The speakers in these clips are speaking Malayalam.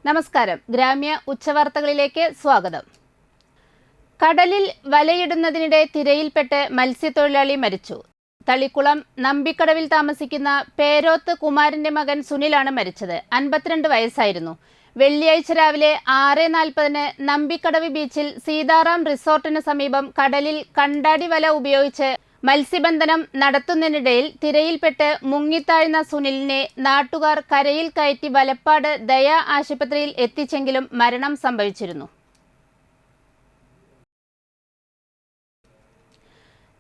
നമസ്കാരം. ഗ്രാമ്യ ഉച്ചവാർത്തകളിലേക്ക് സ്വാഗതം. കടലിൽ വലയിടുന്നതിനിടെ തിരയിൽപ്പെട്ട് മത്സ്യത്തൊഴിലാളി മരിച്ചു. തളിക്കുളം നമ്പിക്കടവിൽ താമസിക്കുന്ന പേരോത്ത് കുമാരന്റെ മകൻ സുനിലാണ് മരിച്ചത്. 52 വയസ്സായിരുന്നു. വെള്ളിയാഴ്ച രാവിലെ 6:40 നമ്പിക്കടവ് ബീച്ചിൽ സീതാറാം റിസോർട്ടിന് സമീപം കടലിൽ കണ്ടാടി വല ഉപയോഗിച്ച് മത്സ്യബന്ധനം നടത്തുന്നതിനിടയിൽ തിരയിൽപ്പെട്ട് മുങ്ങിത്താഴ്ന്ന സുനിലിനെ നാട്ടുകാർ കരയിൽ കയറ്റി വലപ്പാട് ദയ ആശുപത്രിയിൽ എത്തിച്ചെങ്കിലും മരണം സംഭവിച്ചിരുന്നു.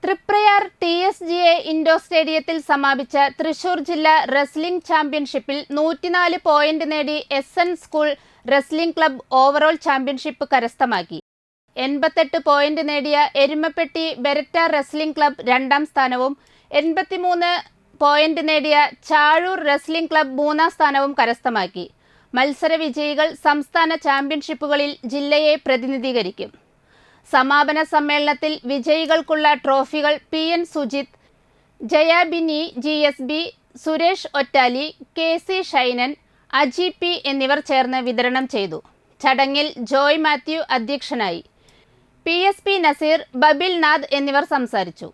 തൃപ്രയാർ TSGA ഇൻഡോർ സ്റ്റേഡിയത്തിൽ സമാപിച്ച തൃശൂർ ജില്ലാ റെസ്ലിംഗ് ചാമ്പ്യൻഷിപ്പിൽ 104 പോയിന്റ് നേടി SN school wrestling club overall championship കരസ്ഥമാക്കി. 88 പോയിന്റ് നേടിയ എരുമപ്പെട്ടി ബെരറ്റ റെസ്ലിംഗ് ക്ലബ് 2ാം സ്ഥാനവും 83 പോയിന്റ് നേടിയ ചാഴൂർ റെസ്ലിംഗ് ക്ലബ് 3ാം സ്ഥാനവും കരസ്ഥമാക്കി. മത്സര വിജയികൾ സംസ്ഥാന ചാമ്പ്യൻഷിപ്പുകളിൽ ജില്ലയെ പ്രതിനിധീകരിക്കും. സമാപന സമ്മേളനത്തിൽ വിജയികൾക്കുള്ള ട്രോഫികൾ PN Sujith, Jayabini GSB, Suresh Ottali, KC ഷൈനൻ, Aji P എന്നിവർ ചേർന്ന് വിതരണം ചെയ്തു. ചടങ്ങിൽ ജോയ് മാത്യു അധ്യക്ഷനായി. PSP നസീർ, ബബിൽ നാഥ് എന്നിവർ സംസാരിച്ചു.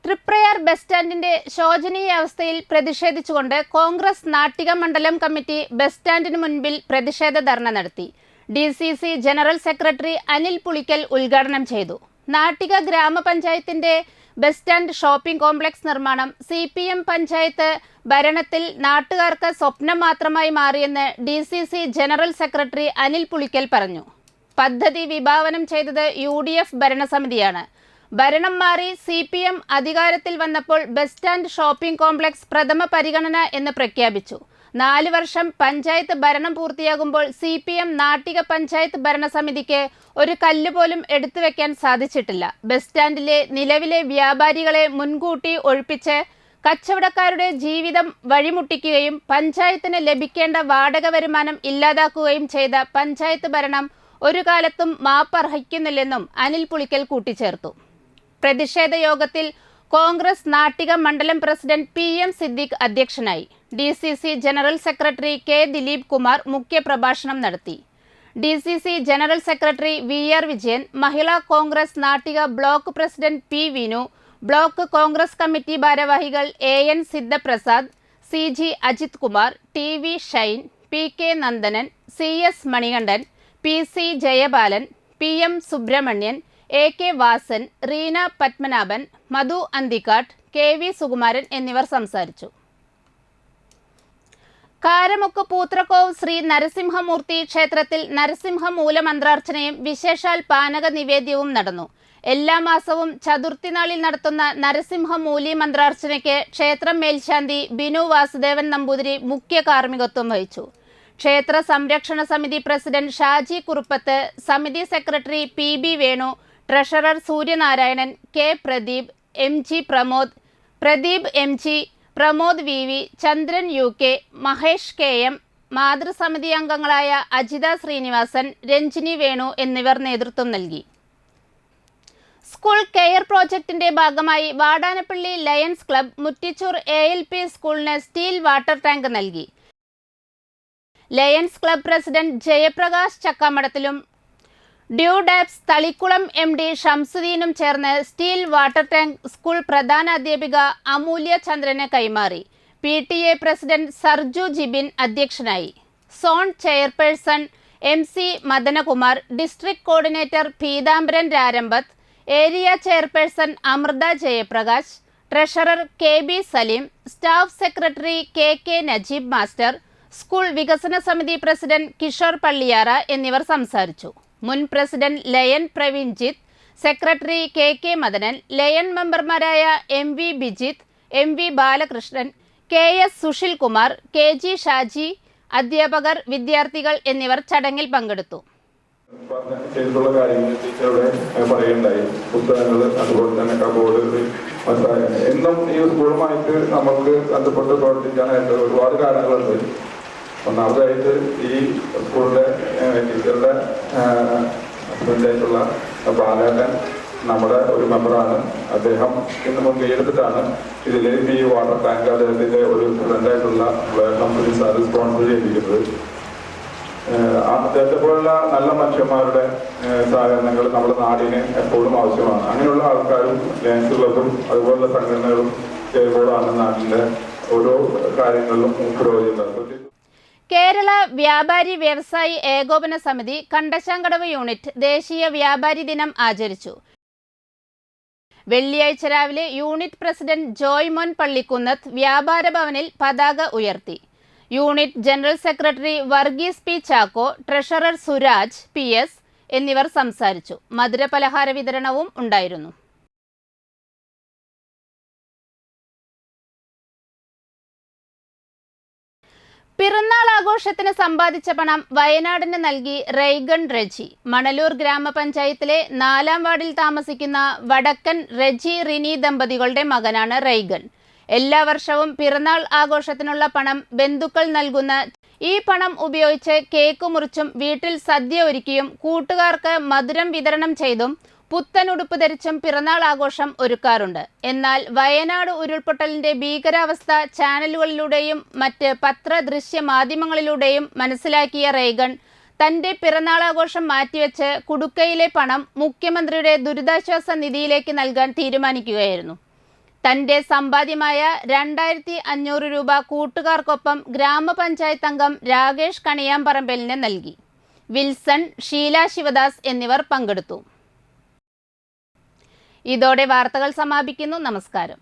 തൃപ്രയാർ ബസ് സ്റ്റാൻഡിന്റെ ശോചനീയ അവസ്ഥയിൽ പ്രതിഷേധിച്ചുകൊണ്ട് കോൺഗ്രസ് നാട്ടിക മണ്ഡലം കമ്മിറ്റി ബസ് സ്റ്റാൻഡിന് മുൻപിൽ പ്രതിഷേധ ധർണ നടത്തി. DCC general secretary Anil Pulikkal ഉദ്ഘാടനം ചെയ്തു. നാട്ടിക ഗ്രാമപഞ്ചായത്തിന്റെ ബസ് സ്റ്റാൻഡ് ഷോപ്പിംഗ് കോംപ്ലക്സ് നിർമ്മാണം CPM പഞ്ചായത്ത് ഭരണത്തിൽ നാട്ടുകാർക്ക് സ്വപ്നം മാത്രമായി മാറിയെന്ന് DCC general secretary Anil Pulikkal പറഞ്ഞു. പദ്ധതി വിഭാവനം ചെയ്തത് UDF ഭരണസമിതിയാണ്. ഭരണം മാറി CPM അധികാരത്തിൽ വന്നപ്പോൾ ബസ് സ്റ്റാൻഡ് ഷോപ്പിംഗ് കോംപ്ലക്സ് പ്രഥമ പരിഗണന എന്ന് പ്രഖ്യാപിച്ചു. 4 വർഷം പഞ്ചായത്ത് ഭരണം പൂർത്തിയാകുമ്പോൾ CPM നാട്ടിക പഞ്ചായത്ത് ഭരണസമിതിക്ക് ഒരു കല്ലുപോലും എടുത്തുവെക്കാൻ സാധിച്ചിട്ടില്ല. ബസ് സ്റ്റാൻഡിലെ നിലവിലെ വ്യാപാരികളെ മുൻകൂട്ടി ഒഴിപ്പിച്ച് കച്ചവടക്കാരുടെ ജീവിതം വഴിമുട്ടിക്കുകയും പഞ്ചായത്തിന് ലഭിക്കേണ്ട വാടക വരുമാനം ഇല്ലാതാക്കുകയും ചെയ്ത പഞ്ചായത്ത് ഭരണം ഒരു കാലത്തും മാപ്പർഹിക്കുന്നില്ലെന്നും അനിൽ പുളിക്കൽ കൂട്ടിച്ചേർത്തു. പ്രതിഷേധ യോഗത്തിൽ കോൺഗ്രസ് നാട്ടിക മണ്ഡലം പ്രസിഡന്റ് PM സിദ്ദീഖ് അധ്യക്ഷനായി. DCC general secretary K Dileep Kumar മുഖ്യപ്രഭാഷണം നടത്തി. DCC general secretary VR Vijayan, Mahila Congress Nattika block president P Vinu, block Congress committee ഭാരവാഹികൾ AN Sidhaprasad, CG Ajith Kumar, TV Shine, PK Nandanan, CS Manikandan, PC Jayabalan, PM Subramanian, AK Vasan, Reena Padmanabhan, Madhu Anthikkad, KV Sukumaran എന്നിവർ സംസാരിച്ചു. കാരമുക്ക് പൂത്രക്കോവ് ശ്രീ നരസിംഹമൂർത്തി ക്ഷേത്രത്തിൽ നരസിംഹ മൂലമന്ത്രാർച്ചനയും വിശേഷാൽ പാനക നിവേദ്യവും നടന്നു. എല്ലാ മാസവും ചതുർത്ഥി നാളിൽ നടത്തുന്ന നരസിംഹ മൂലി മന്ത്രാർച്ചനയ്ക്ക് ക്ഷേത്രം മേൽശാന്തി ബിനു വാസുദേവൻ നമ്പൂതിരി മുഖ്യ കാർമ്മികത്വം വഹിച്ചു. ക്ഷേത്ര സംരക്ഷണ സമിതി പ്രസിഡന്റ് ഷാജി കുറുപ്പത്ത്, സമിതി secretary PB Venu, treasurer Suryanarayanan, K Pradeep, MG Pramod, Pradeep MG, Pramod VV, ചന്ദ്രൻ UK, മഹേഷ് KM, മാതൃസമിതി അംഗങ്ങളായ അജിത ശ്രീനിവാസൻ, രഞ്ജിനി വേണു എന്നിവർ നേതൃത്വം നൽകി. സ്കൂൾ കെയർ പ്രോജക്ടിന്റെ ഭാഗമായി Vadanappally lions club Muttichur ALP സ്കൂളിന് സ്റ്റീൽ വാട്ടർ ടാങ്ക് നൽകി. ലയൺസ് ക്ലബ് പ്രസിഡന്റ് ജയപ്രകാശ് ചക്കാമടത്തിലും ഡ്യൂഡാപ്സ് തളിക്കുളം MD ഷംസുദ്ദീനും ചേർന്ന് സ്റ്റീൽ വാട്ടർ ടാങ്ക് സ്കൂൾ പ്രധാന അധ്യാപിക അമൂല്യ ചന്ദ്രന് കൈമാറി. PTA പ്രസിഡന്റ് സർജു ജിബിൻ അധ്യക്ഷനായി. Zone chairperson MC Madanakumar, district coordinator Peethambaran Rarambath, area chairperson Amrutha Jayaprakash, treasurer KB Saleem, staff secretary KK Najeeb master, school വികസന സമിതി പ്രസിഡന്റ് കിഷോർ പള്ളിയാറ എന്നിവർ സംസാരിച്ചു. മുൻ president lion Pravinjith, secretary KK Madanan, lion മെമ്പർമാരായ MV Bijith, MV Balakrishnan, KS Sushil Kumar, KG Shaji, അധ്യാപകർ, വിദ്യാർത്ഥികൾ എന്നിവർ ചടങ്ങിൽ പങ്കെടുത്തു. ചെയ്തിട്ടുള്ള കാര്യങ്ങൾ ടീച്ചറുടെ പറയുണ്ടായി. പുസ്തകങ്ങൾ, അതുപോലെ തന്നെ കബോർഡ്, എന്നും ഈ സ്കൂളുമായിട്ട് നമുക്ക് ബന്ധപ്പെട്ട് പ്രവർത്തിക്കാനായിട്ട് ഒരുപാട് കാരണങ്ങളുണ്ട്. ഒന്നാമതായിട്ട് ഈ സ്കൂളിലെ ടീച്ചറുടെ ഹസ്ബൻഡായിട്ടുള്ള ബാലേട്ടൻ നമ്മുടെ ഒരു മെമ്പറാണ്. അദ്ദേഹം ഇന്ന് മുൻകൈയെടുത്തിട്ടാണ് ഇതിൽ ഈ വാട്ടർ ടാങ്ക് അദ്ദേഹത്തിന്റെ ഒരു ഫ്രണ്ടായിട്ടുള്ള കമ്പനീസ് റെസ്പോൺസിബിൾ ചെയ്തിരിക്കുന്നത്. അദ്ദേഹത്തെ പോലുള്ള നല്ല മനുഷ്യന്മാരുടെ സഹകരണങ്ങൾ നമ്മുടെ നാടിന് എപ്പോഴും ആവശ്യമാണ്. അങ്ങനെയുള്ള ആൾക്കാരും ലയൺസ് ക്ലബും അതുപോലുള്ള സംഘടനകളും ചേരുമ്പോഴാണ് നാട്ടിലെ ഓരോ കാര്യങ്ങളിലും പുരോഗതി. കേരള വ്യാപാരി വ്യവസായി ഏകോപന സമിതി കണ്ടശാങ്കടവ് യൂണിറ്റ് ദേശീയ വ്യാപാരി ദിനം ആചരിച്ചു. വെള്ളിയാഴ്ച രാവിലെ യൂണിറ്റ് പ്രസിഡന്റ് ജോയ്മോൻ പള്ളിക്കുന്നത്ത് വ്യാപാര ഭവനിൽ പതാക ഉയർത്തി. Unit general secretary Varghese P Chacko, treasurer Suraj PS എന്നിവർ സംസാരിച്ചു. മധുരപലഹാര വിതരണവും ഉണ്ടായിരുന്നു. പിറന്നാൾ ആഘോഷത്തിന് സമ്പാദിച്ച പണം വയനാടിന് നൽകി റൈഗൺ റെജി. മണലൂർ ഗ്രാമപഞ്ചായത്തിലെ 4-ാം വാർഡിൽ താമസിക്കുന്ന വടക്കൻ റെജി റിനി ദമ്പതികളുടെ മകനാണ് റൈഗൺ. എല്ലാ വർഷവും പിറന്നാൾ ആഘോഷത്തിനുള്ള പണം ബന്ധുക്കൾ നൽകുന്ന ഈ പണം ഉപയോഗിച്ച് കേക്ക് മുറിച്ചും വീട്ടിൽ സദ്യ ഒരുക്കിയും കൂട്ടുകാർക്ക് മധുരം വിതരണം ചെയ്തും പുത്തനുടുപ്പ് ധരിച്ചും പിറന്നാൾ ആഘോഷം ഒരുക്കാറുണ്ട്. എന്നാൽ വയനാട് ഉരുൾപൊട്ടലിന്റെ ഭീകരാവസ്ഥ ചാനലുകളിലൂടെയും മറ്റ് പത്ര-ദൃശ്യ മാധ്യമങ്ങളിലൂടെയും മനസ്സിലാക്കിയ റൈഗൺ തന്റെ പിറന്നാളാഘോഷം മാറ്റിവെച്ച് കുടുക്കയിലെ പണം മുഖ്യമന്ത്രിയുടെ ദുരിതാശ്വാസ നിധിയിലേക്ക് നൽകാൻ തീരുമാനിക്കുകയായിരുന്നു. തന്റെ സമ്പാദ്യമായ 2500 രൂപ കൂട്ടുകാർക്കൊപ്പം ഗ്രാമപഞ്ചായത്ത് അംഗം രാകേഷ് കണിയാമ്പറമ്പലിന് നൽകി. വിൽസൺ, ഷീല ശിവദാസ് എന്നിവർ പങ്കെടുത്തു. ഇതോടെ വാർത്തകൾ സമാപിക്കുന്നു. നമസ്കാരം.